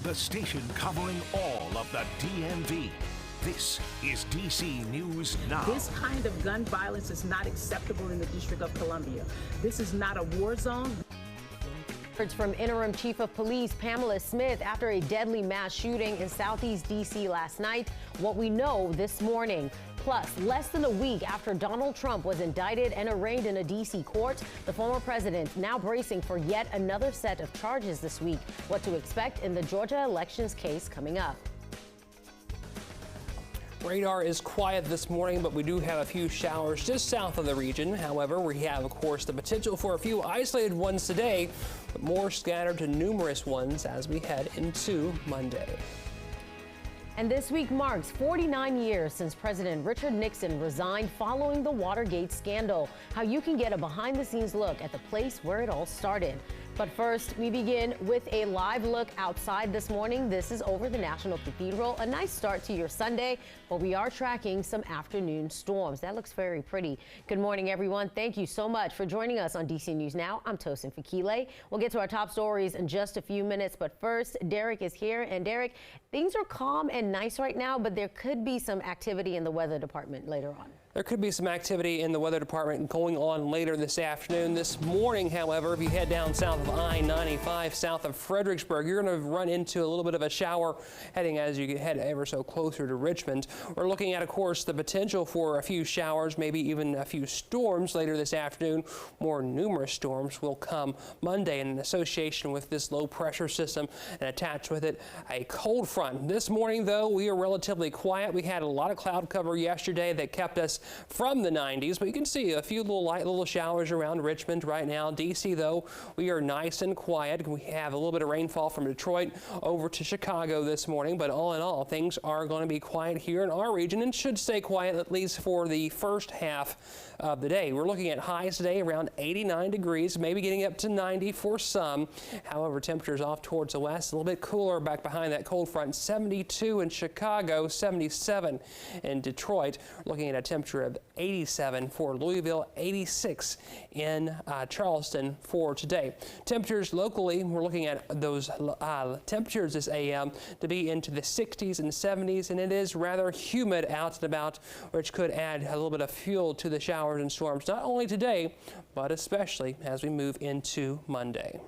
the station covering all of the DMV. This is DC News Now. This kind of gun violence is not acceptable in the District of Columbia. This is not a war zone. From Interim Chief of Police Pamela Smith after a deadly mass shooting in Southeast D.C. last night. What we know this morning. Plus, less than a week after Donald Trump was indicted and arraigned in a D.C. court, the former president now bracing for yet another set of charges this week. What to expect in the Georgia elections case coming up. Radar is quiet this morning, but we do have a few showers just south of the region. However, we have, of course, the potential for a few isolated ones today, but more scattered to numerous ones as we head into Monday. And this week marks 49 years since President Richard Nixon resigned following the Watergate scandal. How you can get a behind-the-scenes look at the place where it all started. But first, we begin with a live look outside this morning. This is over the National Cathedral. A nice start to your Sunday, but we are tracking some afternoon storms. That looks very pretty. Good morning, everyone. Thank you so much for joining us on DC News Now. I'm Tosin Fakile. We'll get to our top stories in just a few minutes, but first, Derek is here. And Derek, things are calm and nice right now, but there could be some activity in the weather department later on. There could be some activity in the weather department going on later this afternoon. This morning, however, if you head down south of I-95, south of Fredericksburg, you're going to run into a little bit of a shower heading as you head ever so closer to Richmond. We're looking at, of course, the potential for a few showers, maybe even a few storms later this afternoon. More numerous storms will come Monday in association with this low pressure system and attached with it a cold front. This morning, though, we are relatively quiet. We had a lot of cloud cover yesterday that kept us from the 90s, but you can see a few light little showers around Richmond right now. DC, though, we are nice and quiet. We have a little bit of rainfall from Detroit over to Chicago this morning, but all in all, things are going to be quiet here in our region and should stay quiet at least for the first half of the day. We're looking at highs today around 89 degrees, maybe getting up to 90 for some. However, temperatures off towards the west, a little bit cooler back behind that cold front. 72 in Chicago, 77 in Detroit. Looking at a temperature of 87 for Louisville, 86 in Charleston for today. Temperatures locally, we're looking at those temperatures this AM to be into the 60s and 70s, and it is rather humid out and about, which could add a little bit of fuel to the showers and storms, not only today, but especially as we move into Monday.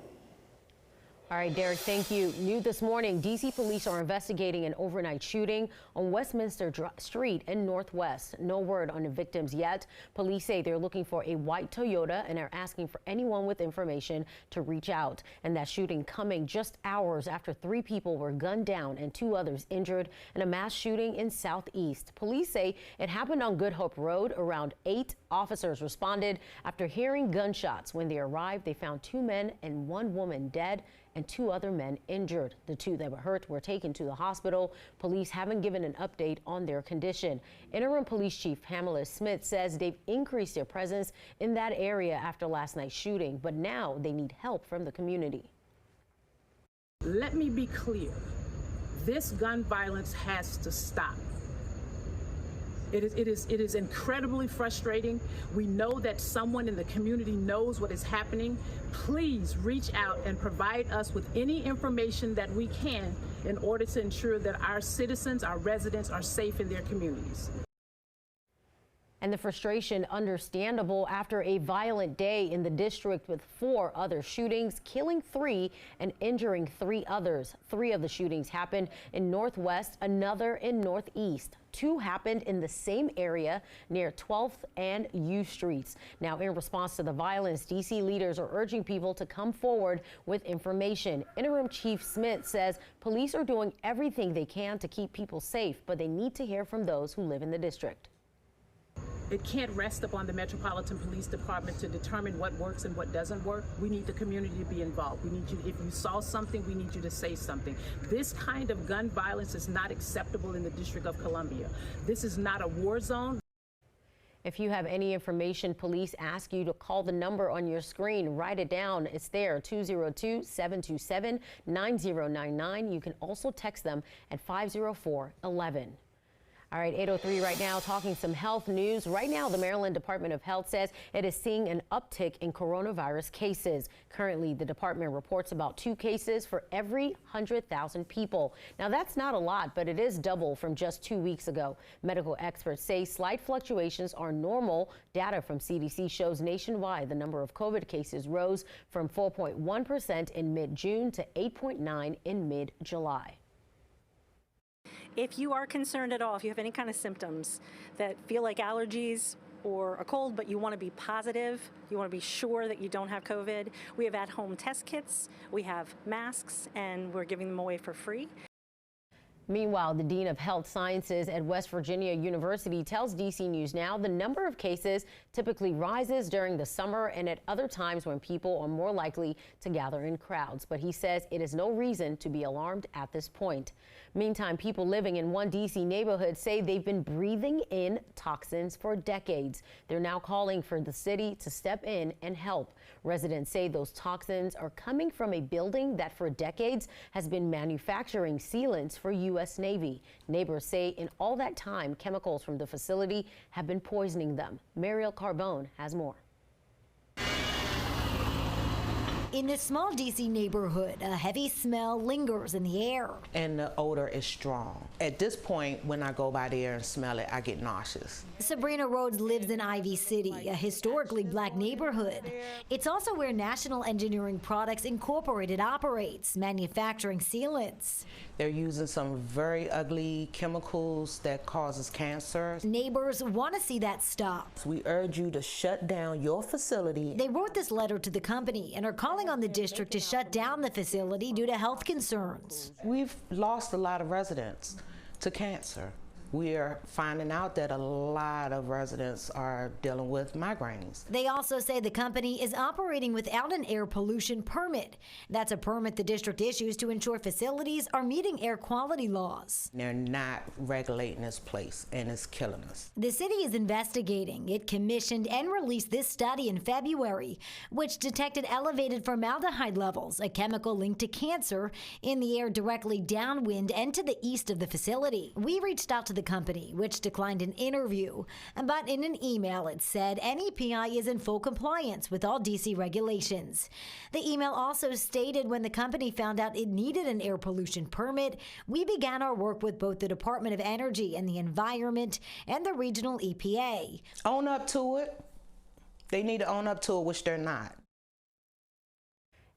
All right, Derek, thank you. New this morning, D.C. police are investigating an overnight shooting on Westminster Street in Northwest. No word on the victims yet. Police say they're looking for a white Toyota and are asking for anyone with information to reach out. And that shooting coming just hours after 3 people were gunned down and 2 others injured in a mass shooting in Southeast. Police say it happened on Good Hope Road. Around 8 officers responded after hearing gunshots. When they arrived, they found 2 men and 1 woman dead and 2 other men injured. The 2 that were hurt were taken to the hospital. Police haven't given an update on their condition. Interim Police Chief Pamela Smith says they've increased their presence in that area after last night's shooting, but now they need help from the community. Let me be clear. This gun violence has to stop. It is incredibly frustrating. We know that someone in the community knows what is happening. Please reach out and provide us with any information that we can in order to ensure that our citizens, our residents are safe in their communities. And the frustration understandable after a violent day in the district with 4 other shootings, killing 3 and injuring 3 others. 3 of the shootings happened in Northwest, another in Northeast. 2 happened in the same area near 12th and U Streets. Now, in response to the violence, D.C. leaders are urging people to come forward with information. Interim Chief Smith says police are doing everything they can to keep people safe, but they need to hear from those who live in the district. It can't rest upon the Metropolitan Police Department to determine what works and what doesn't work. We need the community to be involved. We need you, if you saw something, we need you to say something. This kind of gun violence is not acceptable in the District of Columbia. This is not a war zone. If you have any information, police ask you to call the number on your screen. Write it down. It's there, 202-727-9099. You can also text them at 504-11. All right, 8:03 right now, talking some health news. Right now, the Maryland Department of Health says it is seeing an uptick in coronavirus cases. Currently, the department reports about 2 cases for every 100,000 people. Now, that's not a lot, but it is double from just 2 weeks ago. Medical experts say slight fluctuations are normal. Data from CDC shows nationwide the number of COVID cases rose from 4.1% in mid-June to 8.9% in mid-July. If you are concerned at all, if you have any kind of symptoms that feel like allergies or a cold, but you want to be positive, you want to be sure that you don't have COVID, we have at-home test kits, we have masks, and we're giving them away for free. Meanwhile, the Dean of Health Sciences at West Virginia University tells DC News Now the number of cases typically rises during the summer and at other times when people are more likely to gather in crowds. But he says it is no reason to be alarmed at this point. Meantime, people living in one DC neighborhood say they've been breathing in toxins for decades. They're now calling for the city to step in and help. Residents say those toxins are coming from a building that for decades has been manufacturing sealants for U.S. Navy. Neighbors say in all that time, chemicals from the facility have been poisoning them. Mariel Carbone has more. In this small D.C. neighborhood, a heavy smell lingers in the air. And the odor is strong. At this point, when I go by there and smell it, I get nauseous. Sabrina Rhodes lives in Ivy City, a historically black neighborhood. It's also where National Engineering Products Incorporated operates, manufacturing sealants. They're using some very ugly chemicals that causes cancer. Neighbors want to see that stop. We urge you to shut down your facility. They wrote this letter to the company and are calling on the district to shut down the facility due to health concerns. We've lost a lot of residents to cancer. We are finding out that a lot of residents are dealing with migraines. They also say the company is operating without an air pollution permit. That's a permit the district issues to ensure facilities are meeting air quality laws. They're not regulating this place, and it's killing us. The city is investigating. It commissioned and released this study in February, which detected elevated formaldehyde levels, a chemical linked to cancer, in the air directly downwind and to the east of the facility. We reached out to the company, which declined an interview, but in an email it said NEPI is in full compliance with all DC regulations. The email also stated when the company found out it needed an air pollution permit, we began our work with both the Department of Energy and the Environment and the regional EPA. Own up to it. They need to own up to it, which they're not.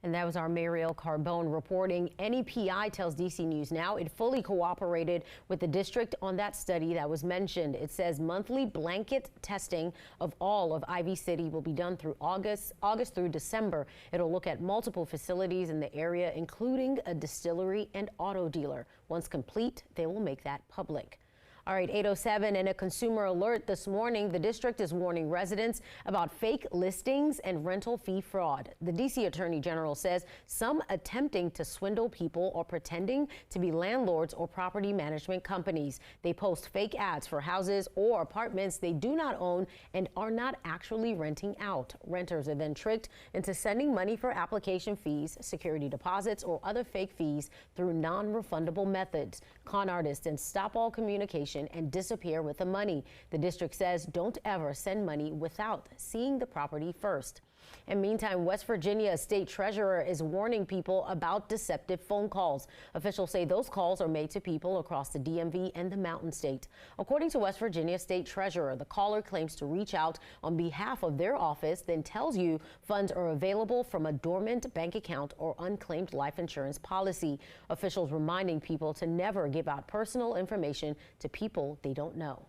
And that was our Mariel Carbone reporting. NEPI tells DC News Now it fully cooperated with the district on that study that was mentioned. It says monthly blanket testing of all of Ivy City will be done through August through December. It'll look at multiple facilities in the area, including a distillery and auto dealer. Once complete, they will make that public. All right, 8:07 and a consumer alert this morning. The district is warning residents about fake listings and rental fee fraud. The D.C. Attorney General says some attempting to swindle people or pretending to be landlords or property management companies. They post fake ads for houses or apartments they do not own and are not actually renting out. Renters are then tricked into sending money for application fees, security deposits, or other fake fees through non-refundable methods. Con artists and stop all communication and disappear with the money. The district says don't ever send money without seeing the property first. And meantime, West Virginia State Treasurer is warning people about deceptive phone calls. Officials say those calls are made to people across the DMV and the Mountain State. According to West Virginia State Treasurer, the caller claims to reach out on behalf of their office, then tells you funds are available from a dormant bank account or unclaimed life insurance policy. Officials reminding people to never give out personal information to people they don't know.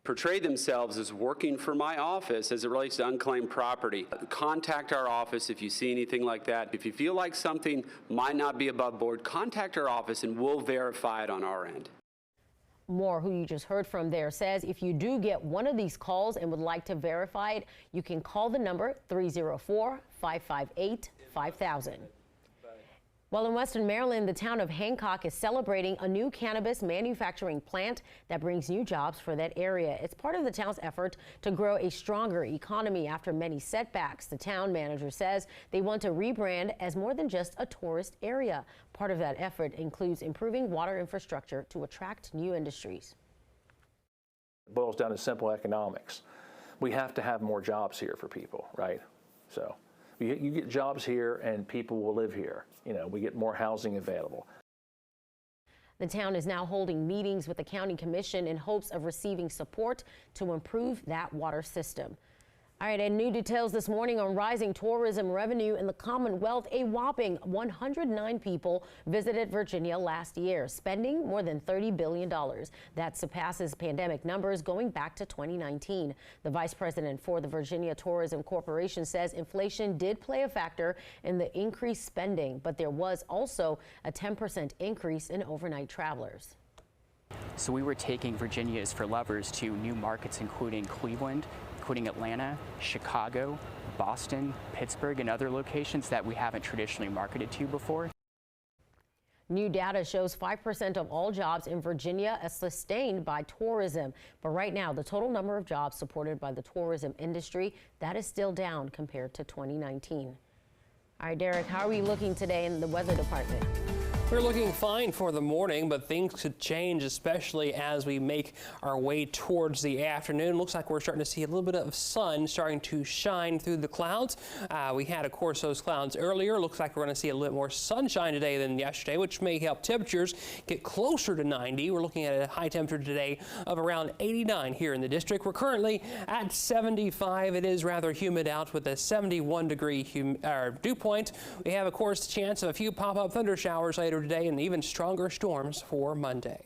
Portray themselves as working for my office as it relates to unclaimed property. Contact our office if you see anything like that. If you feel like something might not be above board, contact our office and we'll verify it on our end. Moore, who you just heard from there, says if you do get one of these calls and would like to verify it, you can call the number 304-558-5000. While in Western Maryland, the town of Hancock is celebrating a new cannabis manufacturing plant that brings new jobs for that area. It's part of the town's effort to grow a stronger economy after many setbacks. The town manager says they want to rebrand as more than just a tourist area. Part of that effort includes improving water infrastructure to attract new industries. It boils down to simple economics. We have to have more jobs here for people, right? So you get jobs here and people will live here. You know, we get more housing available. The town is now holding meetings with the county commission in hopes of receiving support to improve that water system. All right, and new details this morning on rising tourism revenue in the Commonwealth. A whopping 109 people visited Virginia last year, spending more than $30 billion. That surpasses pandemic numbers going back to 2019. The vice president for the Virginia Tourism Corporation says inflation did play a factor in the increased spending, but there was also a 10% increase in overnight travelers. So we were taking Virginia is for Lovers to new markets, including Cleveland, including Atlanta, Chicago, Boston, Pittsburgh, and other locations that we haven't traditionally marketed to before. New data shows 5% of all jobs in Virginia are sustained by tourism. But right now, the total number of jobs supported by the tourism industry, that is still down compared to 2019. All right, Derek, how are we looking today in the weather department? We're looking fine for the morning, but things could change, especially as we make our way towards the afternoon. Looks like we're starting to see a little bit of sun starting to shine through the clouds. We had, of course, those clouds earlier. Looks like we're going to see a little more sunshine today than yesterday, which may help temperatures get closer to 90. We're looking at a high temperature today of around 89 here in the district. We're currently at 75. It is rather humid out with a 71-degree dew point. We have, of course, the chance of a few pop-up thunder showers later today and even stronger storms for Monday.